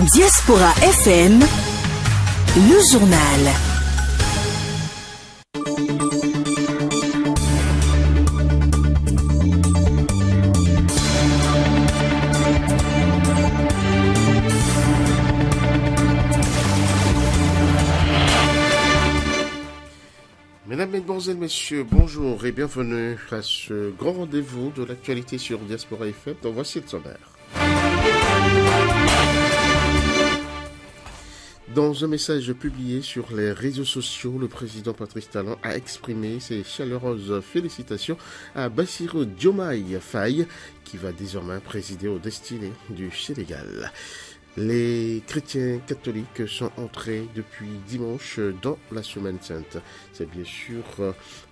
Diaspora FM, le journal. Mesdames, Mesdemoiselles, Messieurs, bonjour et bienvenue à ce grand rendez-vous de l'actualité sur Diaspora FM. Donc voici le sommaire. Dans un message publié sur les réseaux sociaux, le président Patrice Talon a exprimé ses chaleureuses félicitations à Bassirou Diomaye Faye, qui va désormais présider aux destinées du Sénégal. Les chrétiens catholiques sont entrés depuis dimanche dans la Semaine Sainte. C'est bien sûr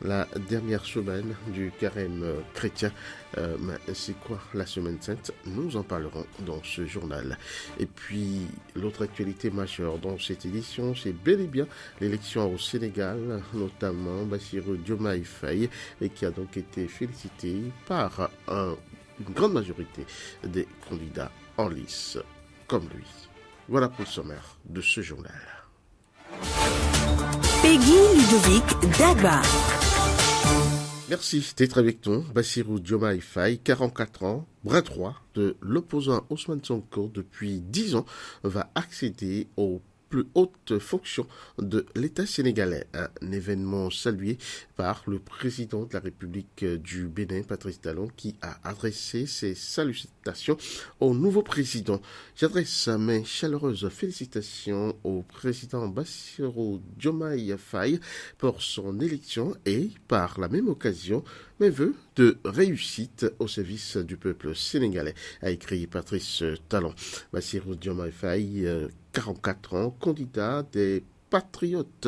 la dernière semaine du carême chrétien. Mais c'est quoi la Semaine Sainte? Nous en parlerons dans ce journal. Et puis, l'autre actualité majeure dans cette édition, c'est bel et bien l'élection au Sénégal, notamment Bassirou Diomaye Faye, et qui a donc été félicité par une grande majorité des candidats en lice comme lui. Voilà pour le sommaire de ce journal. Peggy Ludovic Dagba. Merci d'être avec nous. Bassirou Diomaye Faye, 44 ans, bras droit de l'opposant Ousmane Sonko depuis 10 ans, va accéder aux plus haute fonction de l'État sénégalais. Un événement salué par le président de la République du Bénin, Patrice Talon, qui a adressé ses salutations au nouveau président. J'adresse mes chaleureuses félicitations au président Bassirou Diomaye Faye pour son élection et, par la même occasion, mes vœux de réussite au service du peuple sénégalais, a écrit Patrice Talon. Bassirou Diomaye Faye, 44 ans, candidat des patriotes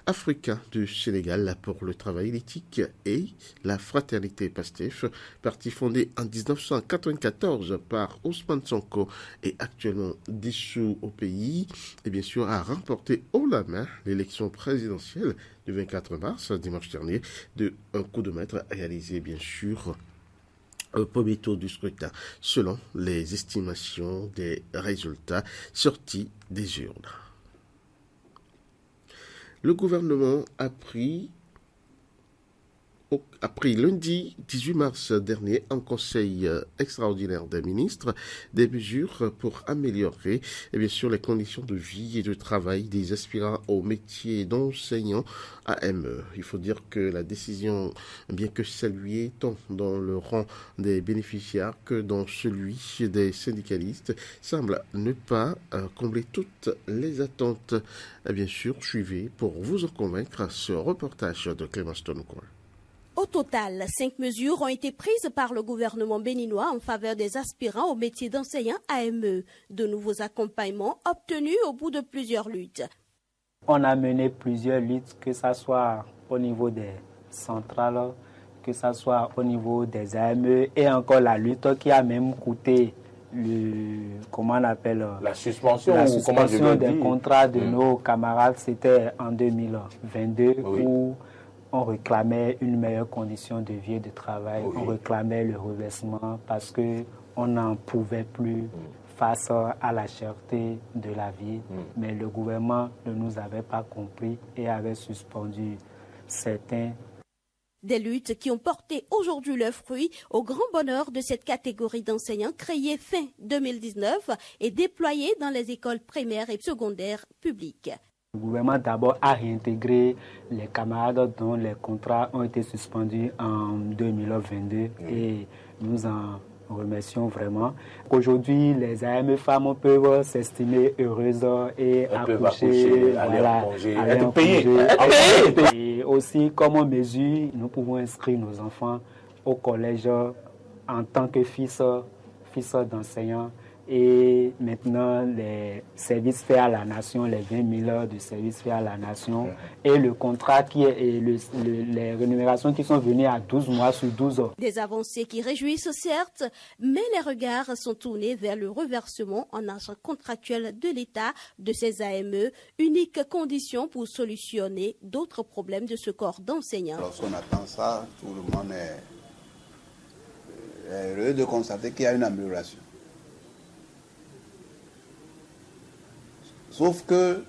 africains du Sénégal pour le travail, l'éthique et la fraternité PASTEF, parti fondé en 1994 par Ousmane Sonko et actuellement dissous au pays, et bien sûr a remporté haut la main l'élection présidentielle du 24 mars, dimanche dernier, de un coup de maître réalisé bien sûr au premier tour du scrutin, selon les estimations des résultats sortis des urnes. Le gouvernement a pris lundi 18 mars dernier en conseil extraordinaire des ministres des mesures pour améliorer et bien sûr les conditions de vie et de travail des aspirants au métier d'enseignant AME. Il faut dire que la décision, bien que saluée tant dans le rang des bénéficiaires que dans celui des syndicalistes, semble ne pas combler toutes les attentes. Bien sûr, suivez pour vous en convaincre ce reportage de Clémence Tonoucoin. Au total, 5 mesures ont été prises par le gouvernement béninois en faveur des aspirants au métier d'enseignant AME. De nouveaux accompagnements obtenus au bout de plusieurs luttes. On a mené plusieurs luttes, que ce soit au niveau des centrales, que ce soit au niveau des AME et encore la lutte qui a même coûté la suspension des contrats de nos camarades. C'était en 2022 où on réclamait une meilleure condition de vie et de travail, on réclamait le reversement parce qu'on n'en pouvait plus face à la cherté de la vie. Mais le gouvernement ne nous avait pas compris et avait suspendu certains. Des luttes qui ont porté aujourd'hui leurs fruits au grand bonheur de cette catégorie d'enseignants créée fin 2019 et déployée dans les écoles primaires et secondaires publiques. Le gouvernement d'abord a réintégré les camarades dont les contrats ont été suspendus en 2022 et nous en remercions vraiment. Aujourd'hui, les AME femmes peuvent s'estimer heureuses et accoucher, aller en congé. Et aussi, comme mesure, nous pouvons inscrire nos enfants au collège en tant que fils d'enseignants. Et maintenant, les services faits à la nation, les 20 000 heures de services faits à la nation, et le contrat et les rémunérations qui sont venues à 12 mois sur 12 ans. Des avancées qui réjouissent certes, mais les regards sont tournés vers le reversement en argent contractuel de l'État de ces AME, unique condition pour solutionner d'autres problèmes de ce corps d'enseignants. Lorsqu'on attend ça, tout le monde est heureux de constater qu'il y a une amélioration. Sauf que,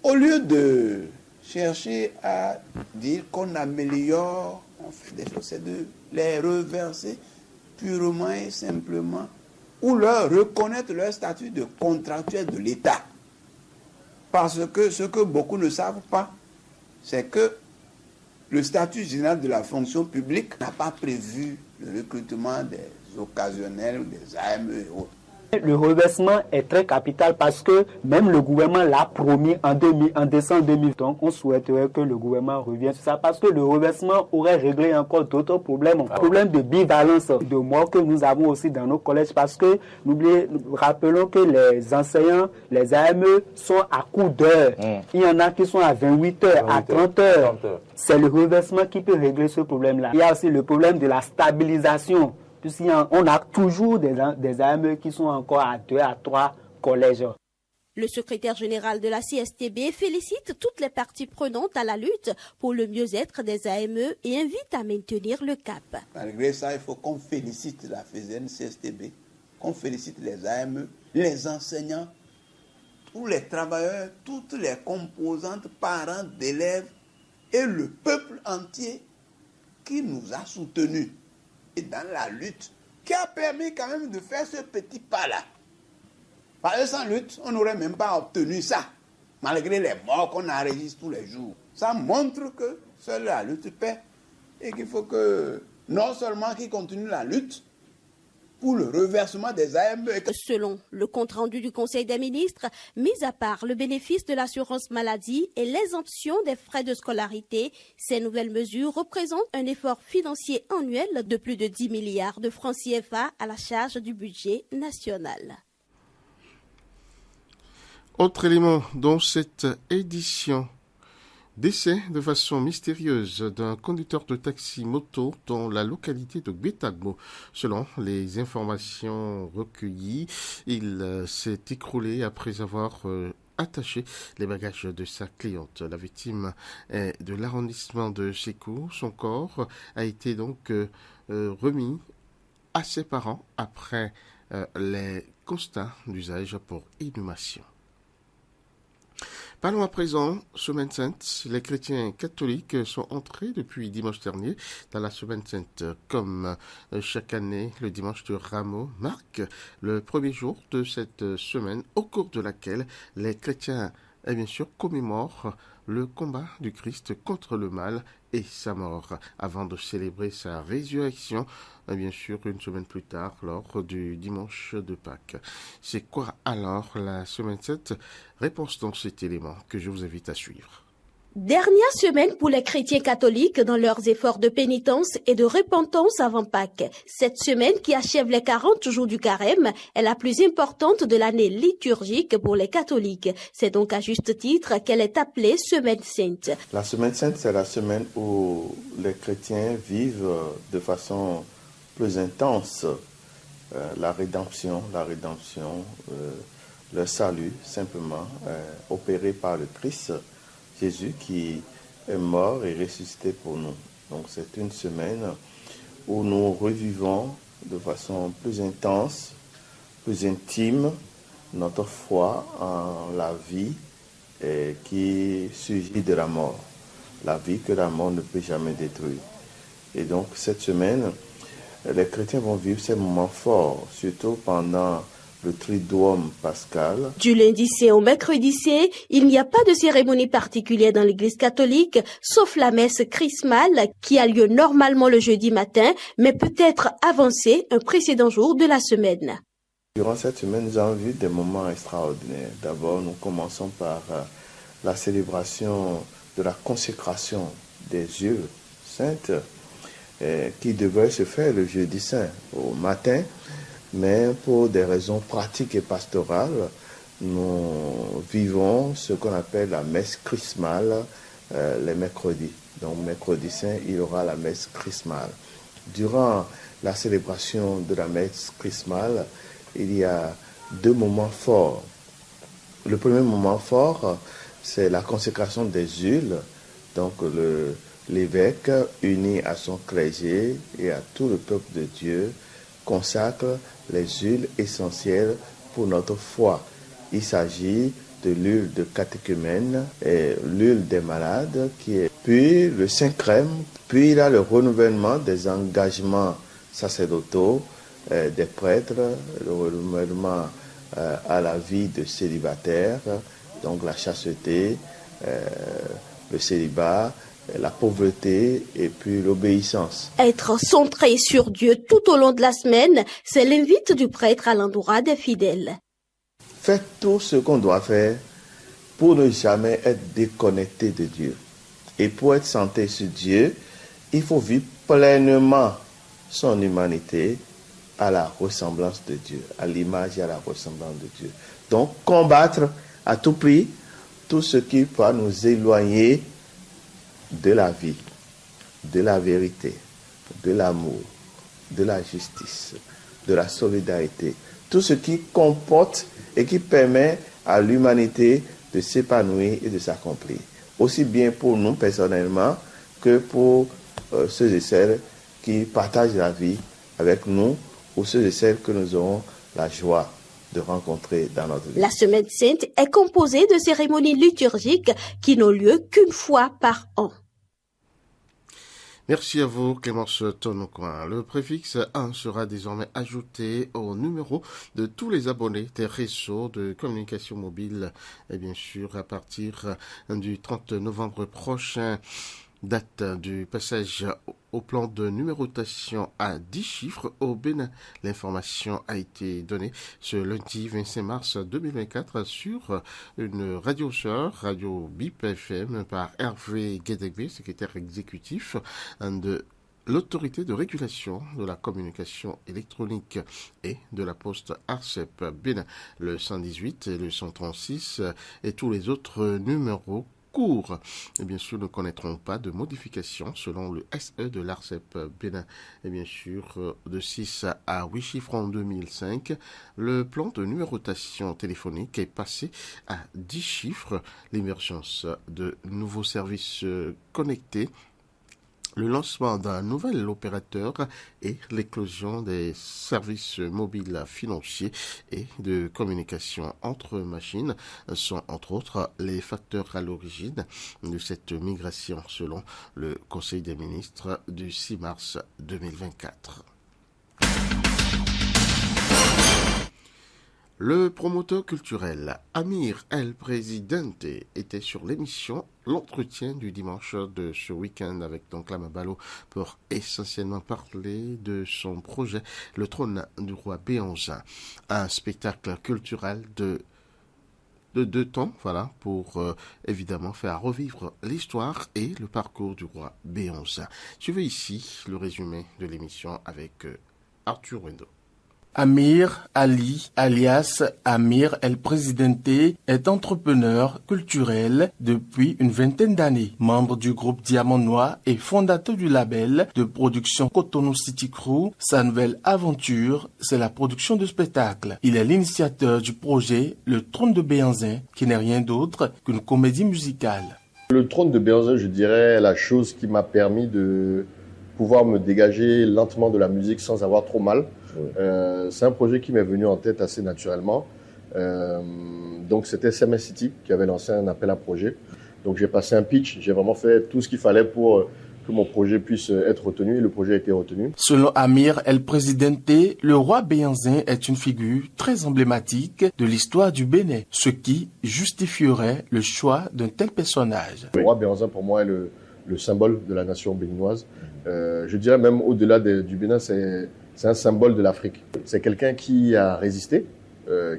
au lieu de chercher à dire qu'on améliore, on fait des choses, c'est de les reverser purement et simplement, ou leur reconnaître leur statut de contractuel de l'État. Parce que ce que beaucoup ne savent pas, c'est que le statut général de la fonction publique n'a pas prévu le recrutement des occasionnels, des AME et autres. Le reversement est très capital parce que même le gouvernement l'a promis en décembre 2000. Donc on souhaiterait que le gouvernement revienne sur ça parce que le reversement aurait réglé encore d'autres problèmes. Problème de bivalence de mort que nous avons aussi dans nos collèges parce que rappelons que les enseignants, les AME sont à coup d'heure. Il y en a qui sont à 28 heures, à 30 heures. C'est le reversement qui peut régler ce problème-là. Il y a aussi le problème de la stabilisation. On a toujours des AME qui sont encore à 2 à 3 collèges. Le secrétaire général de la CSTB félicite toutes les parties prenantes à la lutte pour le mieux-être des AME et invite à maintenir le cap. Malgré ça, il faut qu'on félicite la FESEN CSTB, qu'on félicite les AME, les enseignants, tous les travailleurs, toutes les composantes, parents d'élèves et le peuple entier qui nous a soutenus. Et dans la lutte, qui a permis quand même de faire ce petit pas-là. Parce que sans lutte, on n'aurait même pas obtenu ça, malgré les morts qu'on enregistre tous les jours. Ça montre que seule la lutte paie et qu'il faut que non seulement qu'ils continuent la lutte pour le reversement des AME. Selon le compte-rendu du Conseil des ministres, mis à part le bénéfice de l'assurance maladie et l'exemption des frais de scolarité, ces nouvelles mesures représentent un effort financier annuel de plus de 10 milliards de francs CFA à la charge du budget national. Autre élément dans cette édition. Décès de façon mystérieuse d'un conducteur de taxi-moto dans la localité de Gbetagbo. Selon les informations recueillies, il s'est écroulé après avoir attaché les bagages de sa cliente. La victime est de l'arrondissement de Sékou. Son corps a été donc remis à ses parents après les constats d'usage pour inhumation. Parlons à présent, Semaine Sainte. Les chrétiens catholiques sont entrés depuis dimanche dernier dans la Semaine Sainte. Comme chaque année, le dimanche de Rameau marque le premier jour de cette semaine au cours de laquelle les chrétiens, bien sûr, commémorent le combat du Christ contre le mal et sa mort, avant de célébrer sa résurrection, bien sûr, une semaine plus tard, lors du dimanche de Pâques. C'est quoi alors la Semaine Sainte? Réponse dans cet élément que je vous invite à suivre. Dernière semaine pour les chrétiens catholiques dans leurs efforts de pénitence et de repentance avant Pâques. Cette semaine qui achève les 40 jours du carême est la plus importante de l'année liturgique pour les catholiques. C'est donc à juste titre qu'elle est appelée Semaine Sainte. La Semaine Sainte, c'est la semaine où les chrétiens vivent de façon plus intense la rédemption, le salut simplement opéré par le Christ. Jésus qui est mort et ressuscité pour nous. Donc c'est une semaine où nous revivons de façon plus intense, plus intime, notre foi en la vie qui surgit de la mort. La vie que la mort ne peut jamais détruire. Et donc cette semaine, les chrétiens vont vivre ces moments forts, surtout pendant le Triduum pascal. Du lundi saint au mercredi saint, il n'y a pas de cérémonie particulière dans l'église catholique, sauf la messe chrismale qui a lieu normalement le jeudi matin, mais peut être avancée un précédent jour de la semaine. Durant cette semaine, nous avons vu des moments extraordinaires. D'abord, nous commençons par la célébration de la consécration des yeux saintes qui devrait se faire le jeudi saint au matin. Mais pour des raisons pratiques et pastorales, nous vivons ce qu'on appelle la messe chrismale les mercredis. Donc mercredi saint, il y aura la messe chrismale. Durant la célébration de la messe chrismale, il y a deux moments forts. Le premier moment fort, c'est la consécration des huiles. Donc l'évêque, uni à son clergé et à tout le peuple de Dieu, consacre les huiles essentielles pour notre foi. Il s'agit de l'huile de catéchumène et l'huile des malades, puis le Saint-Crème, puis là le renouvellement des engagements sacerdotaux des prêtres, le renouvellement à la vie de célibataire, donc la chasteté, le célibat, la pauvreté et puis l'obéissance. Être centré sur Dieu tout au long de la semaine, c'est l'invite du prêtre à l'endroit des fidèles. Faites tout ce qu'on doit faire pour ne jamais être déconnecté de Dieu. Et pour être centré sur Dieu, il faut vivre pleinement son humanité à la ressemblance de Dieu, à l'image et à la ressemblance de Dieu. Donc, combattre à tout prix tout ce qui va nous éloigner de la vie, de la vérité, de l'amour, de la justice, de la solidarité. Tout ce qui comporte et qui permet à l'humanité de s'épanouir et de s'accomplir. Aussi bien pour nous personnellement que pour ceux et celles qui partagent la vie avec nous ou ceux et celles que nous aurons la joie de rencontrer dans notre vie. La Semaine Sainte est composée de cérémonies liturgiques qui n'ont lieu qu'une fois par an. Merci à vous, Clémence Tonocoin. Le préfixe 1 sera désormais ajouté au numéro de tous les abonnés des réseaux de communication mobile. Et bien sûr, à partir du 30 novembre prochain, date du passage au plan de numérotation à 10 chiffres au Bénin. L'information a été donnée ce lundi 25 mars 2024 sur une radio-sœur, Radio BIP FM, par Hervé Guédégbé, secrétaire exécutif de l'autorité de régulation de la communication électronique et de la poste ARCEP Bénin, le 118 et le 136 et tous les autres numéros court. Et bien sûr, ne connaîtront pas de modifications selon le SE de l'ARCEP Bénin. Et bien sûr, de 6 à 8 chiffres en 2005, le plan de numérotation téléphonique est passé à 10 chiffres. L'émergence de nouveaux services connectés, le lancement d'un nouvel opérateur et l'éclosion des services mobiles financiers et de communication entre machines sont entre autres les facteurs à l'origine de cette migration selon le Conseil des ministres du 6 mars 2024. Le promoteur culturel Amir El Presidente était sur l'émission L'entretien du dimanche de ce week-end avec donc Lama Balo pour essentiellement parler de son projet Le Trône du Roi Béhanzin, un spectacle culturel de 2 temps, voilà, pour évidemment faire revivre l'histoire et le parcours du roi Béhanzin. Suivez ici le résumé de l'émission avec Arthur Wendo. Amir Ali, alias Amir El Presidente, est entrepreneur culturel depuis une vingtaine d'années, membre du groupe Diamant Noir et fondateur du label de production Cotonou City Crew. Sa nouvelle aventure, c'est la production de spectacles. Il est l'initiateur du projet Le Trône de Béhanzin, qui n'est rien d'autre qu'une comédie musicale. Le Trône de Béhanzin, je dirais, la chose qui m'a permis de pouvoir me dégager lentement de la musique sans avoir trop mal. C'est un projet qui m'est venu en tête assez naturellement. Donc c'était CMS City qui avait lancé un appel à projet. Donc j'ai passé un pitch, j'ai vraiment fait tout ce qu'il fallait pour que mon projet puisse être retenu et le projet a été retenu. Selon Amir El Presidente, le roi Béhanzin est une figure très emblématique de l'histoire du Bénin, ce qui justifierait le choix d'un tel personnage. Le roi Béhanzin pour moi est le symbole de la nation béninoise. Je dirais même au-delà du Bénin, c'est un symbole de l'Afrique. C'est quelqu'un qui a résisté,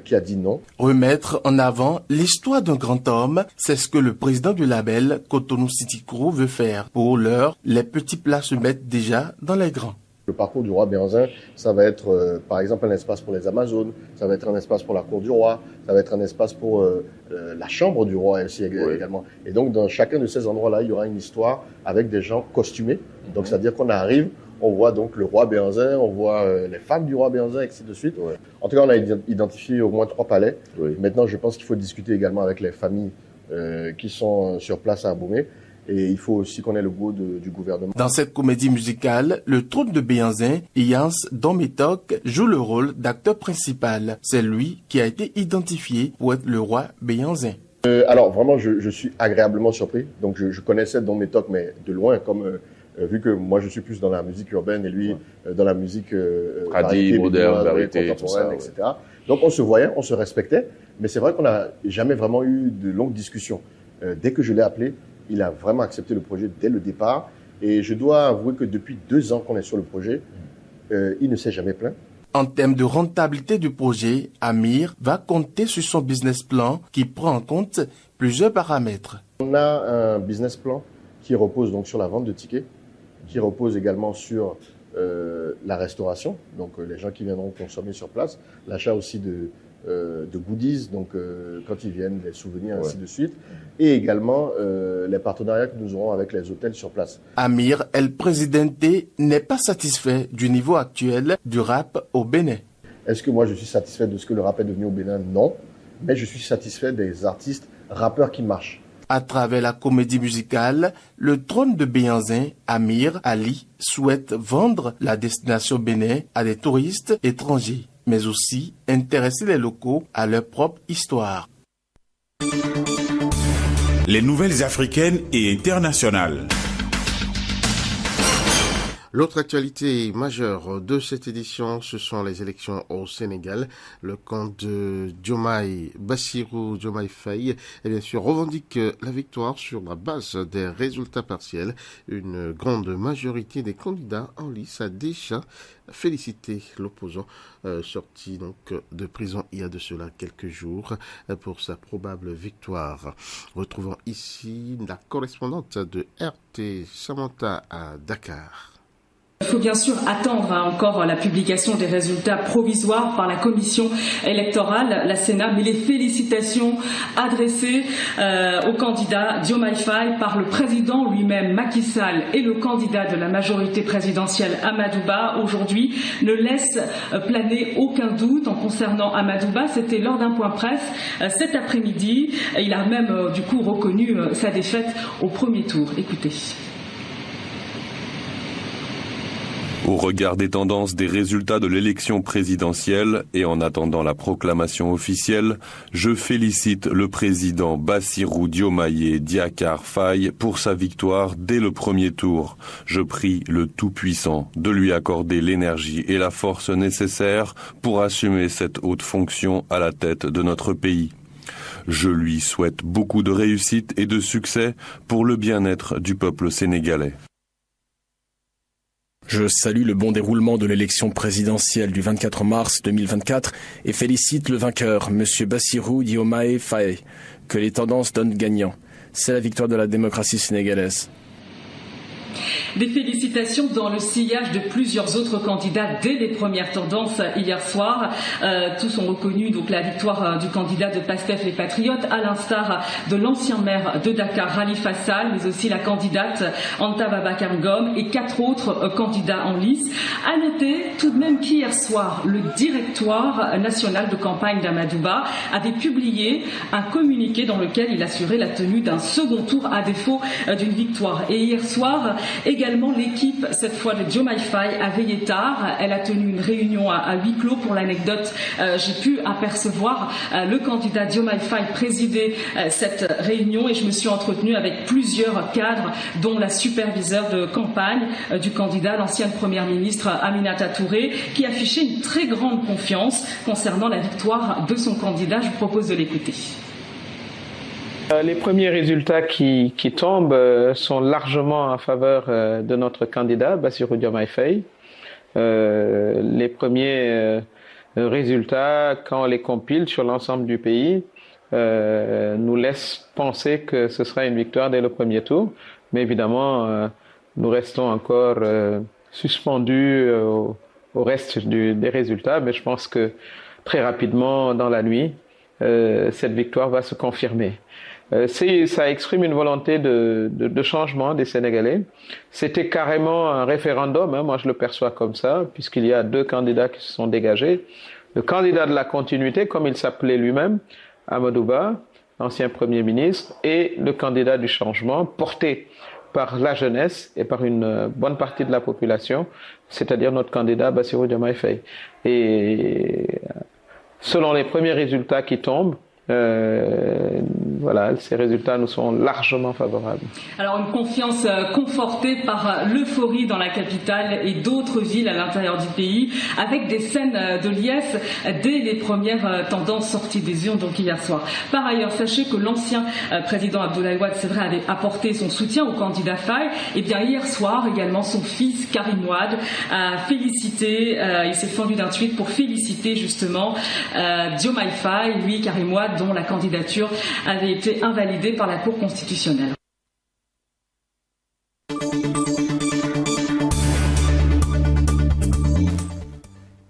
qui a dit non. Remettre en avant l'histoire d'un grand homme, c'est ce que le président du label Cotonou City Crew veut faire. Pour l'heure, les petits plats se mettent déjà dans les grands. Le parcours du roi Béhanzin, ça va être par exemple un espace pour les Amazones, ça va être un espace pour la cour du roi, ça va être un espace pour la chambre du roi aussi également. Et donc dans chacun de ces endroits-là, il y aura une histoire avec des gens costumés. Donc c'est-à-dire qu'on arrive, on voit donc le roi Béhanzin, on voit les femmes du roi Béhanzin, et ainsi de suite. En tout cas, on a identifié au moins 3 palais. Maintenant, je pense qu'il faut discuter également avec les familles qui sont sur place à Aboumé. Et il faut aussi qu'on ait le goût du gouvernement. Dans cette comédie musicale, le trône de Béhanzin, Yans Dometok, joue le rôle d'acteur principal. C'est lui qui a été identifié pour être le roi Béhanzin. Alors vraiment, je suis agréablement surpris. Donc je connaissais Dometok, mais de loin, comme vu que moi je suis plus dans la musique urbaine et lui dans la musique variété, moderne, variété, contemporaine, tout ça, etc. Donc on se voyait, on se respectait, mais c'est vrai qu'on n'a jamais vraiment eu de longues discussions. Dès que je l'ai appelé, il a vraiment accepté le projet dès le départ. Et je dois avouer que depuis 2 ans qu'on est sur le projet, il ne s'est jamais plaint. En termes de rentabilité du projet, Amir va compter sur son business plan qui prend en compte plusieurs paramètres. On a un business plan qui repose donc sur la vente de tickets, qui repose également sur la restauration, donc les gens qui viendront consommer sur place, l'achat aussi de goodies, donc quand ils viennent, les souvenirs, ainsi de suite, et également les partenariats que nous aurons avec les hôtels sur place. Amir El Presidente n'est pas satisfait du niveau actuel du rap au Bénin. Est-ce que moi je suis satisfait de ce que le rap est devenu au Bénin? Non, mais je suis satisfait des artistes rappeurs qui marchent. À travers la comédie musicale, le trône de Béhanzin, Amir Ali, souhaite vendre la destination Bénin à des touristes étrangers, mais aussi intéresser les locaux à leur propre histoire. Les nouvelles africaines et internationales. L'autre actualité majeure de cette édition, ce sont les élections au Sénégal. Le camp de Bassirou Diomaye Faye, et bien sûr, revendique la victoire sur la base des résultats partiels. Une grande majorité des candidats en lice a déjà félicité l'opposant sorti donc de prison il y a de cela quelques jours pour sa probable victoire. Retrouvons ici la correspondante de RT Samantha à Dakar. Il faut bien sûr attendre encore la publication des résultats provisoires par la commission électorale, la Sénat, mais les félicitations adressées au candidat Diomaye Faye par le président lui-même Macky Sall et le candidat de la majorité présidentielle Amadou Ba aujourd'hui ne laissent planer aucun doute en concernant Amadou Ba. C'était lors d'un point presse cet après-midi. Il a même du coup reconnu sa défaite au premier tour. Écoutez. Au regard des tendances des résultats de l'élection présidentielle et en attendant la proclamation officielle, je félicite le président Bassirou Diomaye Diakhar Faye pour sa victoire dès le premier tour. Je prie le Tout-Puissant de lui accorder l'énergie et la force nécessaires pour assumer cette haute fonction à la tête de notre pays. Je lui souhaite beaucoup de réussite et de succès pour le bien-être du peuple sénégalais. Je salue le bon déroulement de l'élection présidentielle du 24 mars 2024 et félicite le vainqueur, M. Bassirou Diomaye Faye. Que les tendances donnent gagnant. C'est la victoire de la démocratie sénégalaise. Des félicitations dans le sillage de plusieurs autres candidats dès les premières tendances hier soir. Tous ont reconnu donc la victoire du candidat de PASTEF les Patriotes, à l'instar de l'ancien maire de Dakar, Khalifa Sall, mais aussi la candidate Anta Babacar Ngom et 4 autres candidats en lice. À noter tout de même qu'hier soir, le directoire national de campagne d'Amadou Ba avait publié un communiqué dans lequel il assurait la tenue d'un second tour à défaut d'une victoire. Et hier soir, également, l'équipe, cette fois de Diomaye Faye, a veillé tard. Elle a tenu une réunion à huis clos. Pour l'anecdote, j'ai pu apercevoir le candidat Diomaye Faye présider cette réunion et je me suis entretenue avec plusieurs cadres, dont la superviseure de campagne du candidat, l'ancienne première ministre Aminata Touré, qui affichait une très grande confiance concernant la victoire de son candidat. Je vous propose de l'écouter. Les premiers résultats qui tombent sont largement en faveur de notre candidat, Bassirou Diomaye Faye. Les premiers résultats, quand on les compile sur l'ensemble du pays, nous laissent penser que ce sera une victoire dès le premier tour. Mais évidemment, nous restons encore suspendus au reste des résultats. Mais je pense que très rapidement, dans la nuit, cette victoire va se confirmer. Ça exprime une volonté de changement des Sénégalais. C'était carrément un référendum, moi je le perçois comme ça, puisqu'il y a 2 candidats qui se sont dégagés. Le candidat de la continuité, comme il s'appelait lui-même, Amadou Ba, ancien Premier ministre, et le candidat du changement, porté par la jeunesse et par une bonne partie de la population, c'est-à-dire notre candidat Bassirou Diomaye Faye. Et selon les premiers résultats qui tombent, voilà, ces résultats nous sont largement favorables. Alors une confiance confortée par l'euphorie dans la capitale et d'autres villes à l'intérieur du pays, avec des scènes de liesse dès les premières tendances sorties des urnes, donc hier soir. Par ailleurs, sachez que l'ancien président Abdoulaye Wade, c'est vrai, avait apporté son soutien au candidat Faye. Et bien hier soir également, son fils Karim Wade a félicité, il s'est fendu d'un tweet pour féliciter justement Diomaye Faye, lui Karim Wade, dont la candidature avait été invalidée par la Cour constitutionnelle.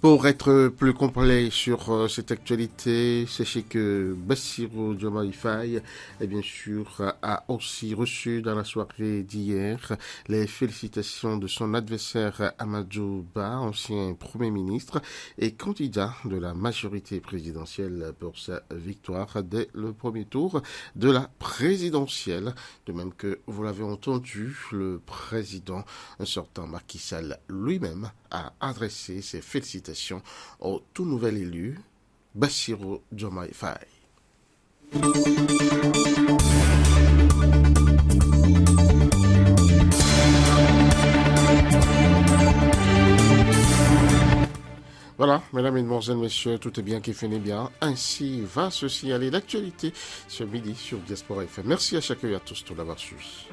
Pour être plus complet sur cette actualité, sachez que Bassirou Diomaye Faye, bien sûr, a aussi reçu dans la soirée d'hier les félicitations de son adversaire Amadou Ba, ancien Premier ministre et candidat de la majorité présidentielle pour sa victoire dès le premier tour de la présidentielle. De même que vous l'avez entendu, le président sortant Macky Sall lui-même a adressé ses félicitations au tout nouvel élu, Bassirou Diomaye Faye. Voilà, mesdames, mesdemoiselles, messieurs, tout est bien qui finit bien. Ainsi va ceci aller l'actualité ce midi sur Diaspora FM. Merci à chacun et à tous de l'avoir suivi.